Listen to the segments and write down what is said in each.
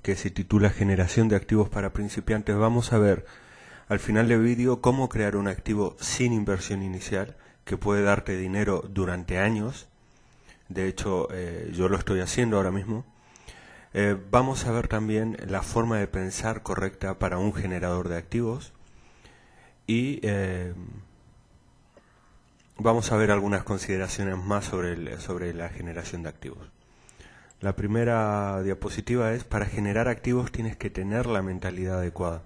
que se titula Generación de activos para principiantes, vamos a ver al final del vídeo cómo crear un activo sin inversión inicial que puede darte dinero durante años. De hecho, yo lo estoy haciendo ahora mismo. Vamos a ver también la forma de pensar correcta para un generador de activos y vamos a ver algunas consideraciones más sobre la generación de activos. La primera diapositiva es: para generar activos tienes que tener la mentalidad adecuada.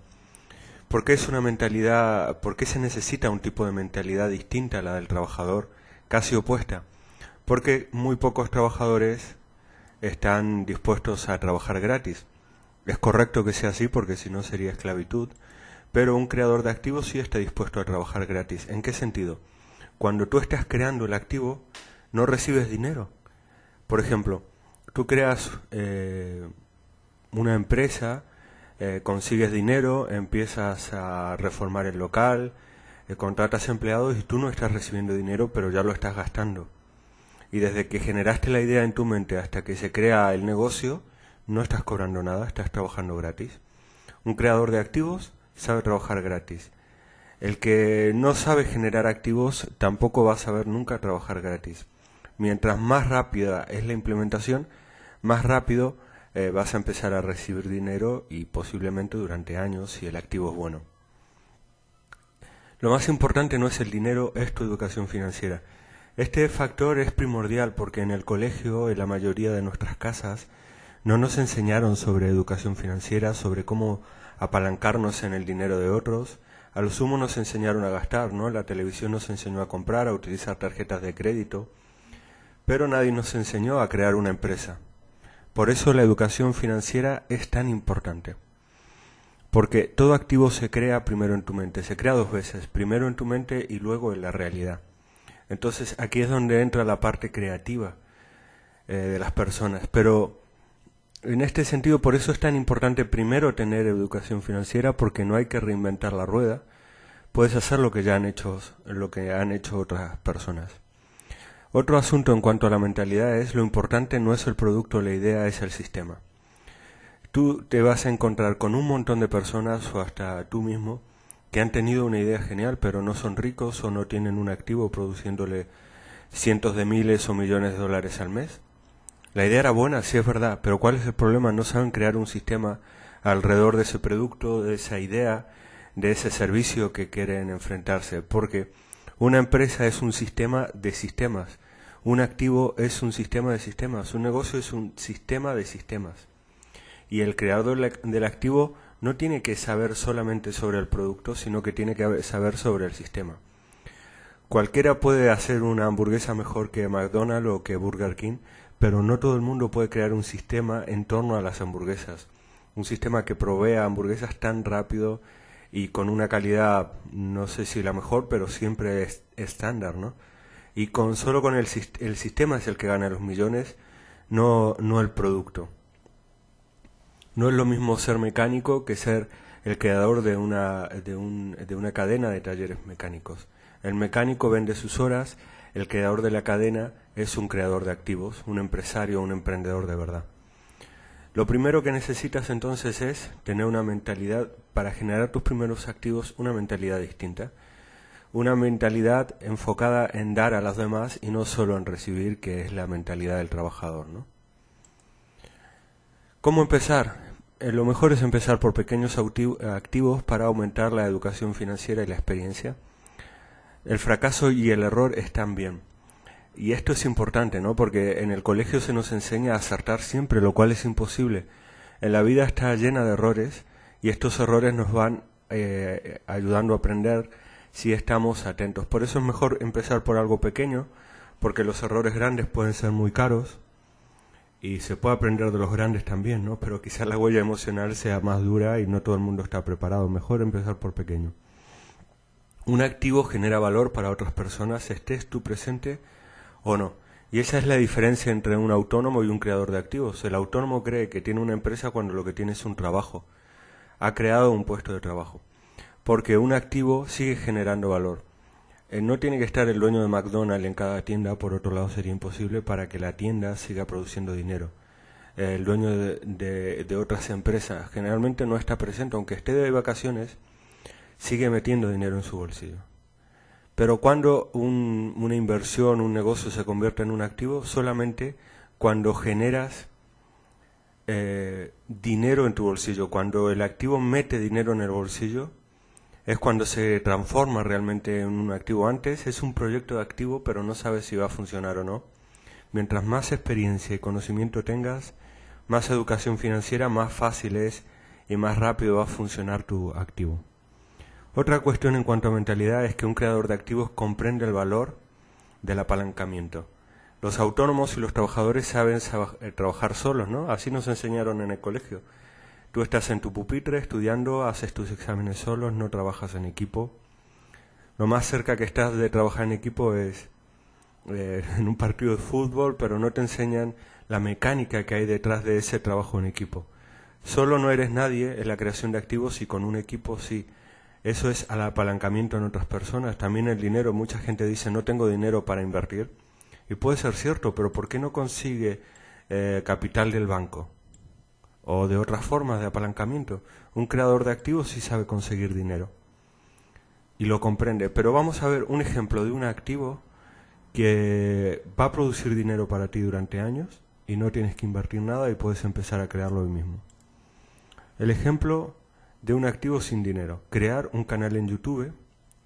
¿Por qué es una mentalidad? ¿Por qué se necesita un tipo de mentalidad distinta a la del trabajador, casi opuesta? Porque muy pocos trabajadores están dispuestos a trabajar gratis. Es correcto que sea así porque si no sería esclavitud, pero un creador de activos sí está dispuesto a trabajar gratis. ¿En qué sentido? Cuando tú estás creando el activo, no recibes dinero. Por ejemplo, tú creas una empresa, consigues dinero, empiezas a reformar el local, contratas empleados y tú no estás recibiendo dinero, pero ya lo estás gastando. Y desde que generaste la idea en tu mente hasta que se crea el negocio, no estás cobrando nada, estás trabajando gratis. Un creador de activos sabe trabajar gratis. El que no sabe generar activos tampoco va a saber nunca trabajar gratis. Mientras más rápida es la implementación, más rápido vas a empezar a recibir dinero y posiblemente durante años si el activo es bueno. Lo más importante no es el dinero, es tu educación financiera. Este factor es primordial porque en el colegio, en la mayoría de nuestras casas, no nos enseñaron sobre educación financiera, sobre cómo apalancarnos en el dinero de otros. A lo sumo nos enseñaron a gastar, ¿no? La televisión nos enseñó a comprar, a utilizar tarjetas de crédito, pero nadie nos enseñó a crear una empresa. Por eso la educación financiera es tan importante. Porque todo activo se crea primero en tu mente, se crea dos veces, primero en tu mente y luego en la realidad. Entonces aquí es donde entra la parte creativa de las personas, pero en este sentido por eso es tan importante primero tener educación financiera, porque no hay que reinventar la rueda, puedes hacer lo que ya han hecho otras personas. Otro asunto en cuanto a la mentalidad es: lo importante no es el producto, la idea es el sistema. Tú te vas a encontrar con un montón de personas o hasta tú mismo que han tenido una idea genial, pero no son ricos o no tienen un activo produciéndole cientos de miles o millones de dólares al mes. La idea era buena, sí es verdad, pero ¿cuál es el problema? No saben crear un sistema alrededor de ese producto, de esa idea, de ese servicio que quieren enfrentarse, porque una empresa es un sistema de sistemas, un activo es un sistema de sistemas, un negocio es un sistema de sistemas. Y el creador del activo no tiene que saber solamente sobre el producto, sino que tiene que saber sobre el sistema. Cualquiera puede hacer una hamburguesa mejor que McDonald's o que Burger King, pero no todo el mundo puede crear un sistema en torno a las hamburguesas. Un sistema que provea hamburguesas tan rápido y con una calidad, no sé si la mejor, pero siempre es estándar, ¿no? Y solo con el sistema es el que gana los millones, no el producto. No es lo mismo ser mecánico que ser el creador de una cadena de talleres mecánicos. El mecánico vende sus horas, el creador de la cadena es un creador de activos, un empresario, un emprendedor de verdad. Lo primero que necesitas entonces es tener una mentalidad, para generar tus primeros activos, una mentalidad distinta. Una mentalidad enfocada en dar a los demás y no solo en recibir, que es la mentalidad del trabajador, ¿no? ¿Cómo empezar? Lo mejor es empezar por pequeños activos para aumentar la educación financiera y la experiencia. El fracaso y el error están bien. Y esto es importante, ¿no? Porque en el colegio se nos enseña a acertar siempre, lo cual es imposible. En la vida está llena de errores y estos errores nos van ayudando a aprender si estamos atentos. Por eso es mejor empezar por algo pequeño, porque los errores grandes pueden ser muy caros. Y se puede aprender de los grandes también, ¿no? Pero quizás la huella emocional sea más dura y no todo el mundo está preparado. Mejor empezar por pequeño. Un activo genera valor para otras personas, estés tú presente o no. Y esa es la diferencia entre un autónomo y un creador de activos. El autónomo cree que tiene una empresa cuando lo que tiene es un trabajo. Ha creado un puesto de trabajo. Porque un activo sigue generando valor. No tiene que estar el dueño de McDonald's en cada tienda, por otro lado sería imposible, para que la tienda siga produciendo dinero. el dueño de otras empresas, generalmente no está presente, aunque esté de vacaciones, sigue metiendo dinero en su bolsillo. Pero cuando una inversión, un negocio se convierte en un activo, solamente cuando generas dinero en tu bolsillo, cuando el activo mete dinero en el bolsillo, es cuando se transforma realmente en un activo. Antes es un proyecto de activo, pero no sabes si va a funcionar o no. Mientras más experiencia y conocimiento tengas, más educación financiera, más fácil es y más rápido va a funcionar tu activo. Otra cuestión en cuanto a mentalidad es que un creador de activos comprende el valor del apalancamiento. Los autónomos y los trabajadores saben trabajar solos, ¿no? Así nos enseñaron en el colegio. Tú estás en tu pupitre estudiando, haces tus exámenes solos, no trabajas en equipo. Lo más cerca que estás de trabajar en equipo es en un partido de fútbol, pero no te enseñan la mecánica que hay detrás de ese trabajo en equipo. Solo no eres nadie en la creación de activos y con un equipo sí. Eso es al apalancamiento en otras personas. También el dinero, mucha gente dice no tengo dinero para invertir. Y puede ser cierto, pero ¿por qué no consigue capital del banco? O de otras formas de apalancamiento. Un creador de activos sí sabe conseguir dinero. Y lo comprende. Pero vamos a ver un ejemplo de un activo que va a producir dinero para ti durante años y no tienes que invertir nada y puedes empezar a crearlo hoy mismo. El ejemplo de un activo sin dinero. Crear un canal en YouTube.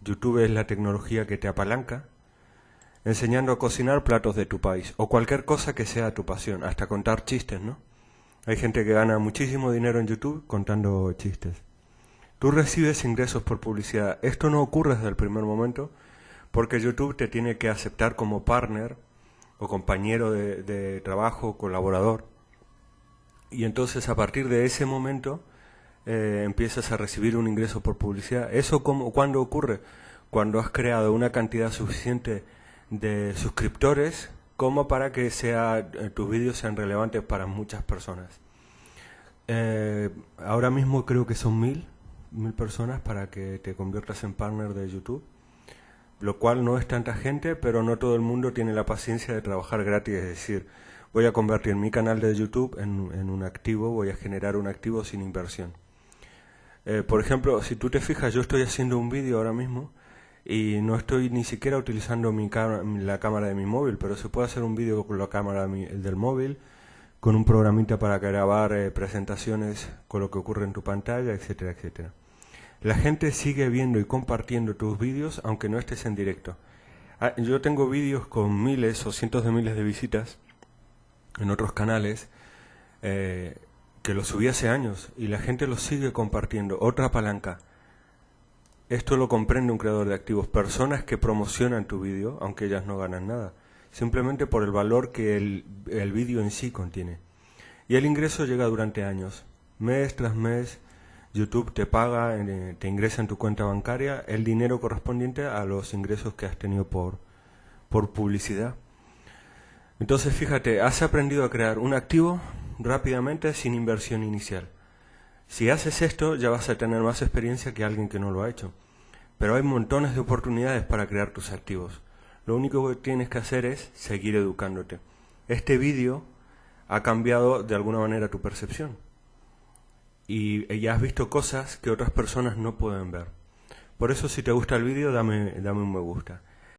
YouTube es la tecnología que te apalanca, enseñando a cocinar platos de tu país o cualquier cosa que sea tu pasión, hasta contar chistes, ¿no? Hay gente que gana muchísimo dinero en YouTube contando chistes. Tú recibes ingresos por publicidad. Esto no ocurre desde el primer momento porque YouTube te tiene que aceptar como partner o compañero de trabajo, colaborador. Y entonces a partir de ese momento empiezas a recibir un ingreso por publicidad. ¿Eso cuándo ocurre? Cuando has creado una cantidad suficiente de suscriptores como para que tus vídeos sean relevantes para muchas personas. Ahora mismo creo que son 1000 personas para que te conviertas en partner de YouTube, lo cual no es tanta gente, pero no todo el mundo tiene la paciencia de trabajar gratis, es decir, voy a convertir mi canal de YouTube en un activo, voy a generar un activo sin inversión. Por ejemplo, si tú te fijas, yo estoy haciendo un vídeo ahora mismo y no estoy ni siquiera utilizando la cámara de mi móvil, pero se puede hacer un vídeo con la cámara del móvil, con un programita para grabar presentaciones con lo que ocurre en tu pantalla, etcétera, etcétera. La gente sigue viendo y compartiendo tus vídeos aunque no estés en directo. Yo tengo vídeos con miles o cientos de miles de visitas en otros canales que los subí hace años y la gente los sigue compartiendo. Otra palanca. Esto lo comprende un creador de activos. Personas que promocionan tu vídeo, aunque ellas no ganan nada, simplemente por el valor que el vídeo en sí contiene. Y el ingreso llega durante años. Mes tras mes, YouTube te paga, te ingresa en tu cuenta bancaria el dinero correspondiente a los ingresos que has tenido por publicidad. Entonces, fíjate, has aprendido a crear un activo rápidamente sin inversión inicial. Si haces esto, ya vas a tener más experiencia que alguien que no lo ha hecho. Pero hay montones de oportunidades para crear tus activos. Lo único que tienes que hacer es seguir educándote. Este vídeo ha cambiado de alguna manera tu percepción. Y ya has visto cosas que otras personas no pueden ver. Por eso, si te gusta el vídeo, dame un me gusta.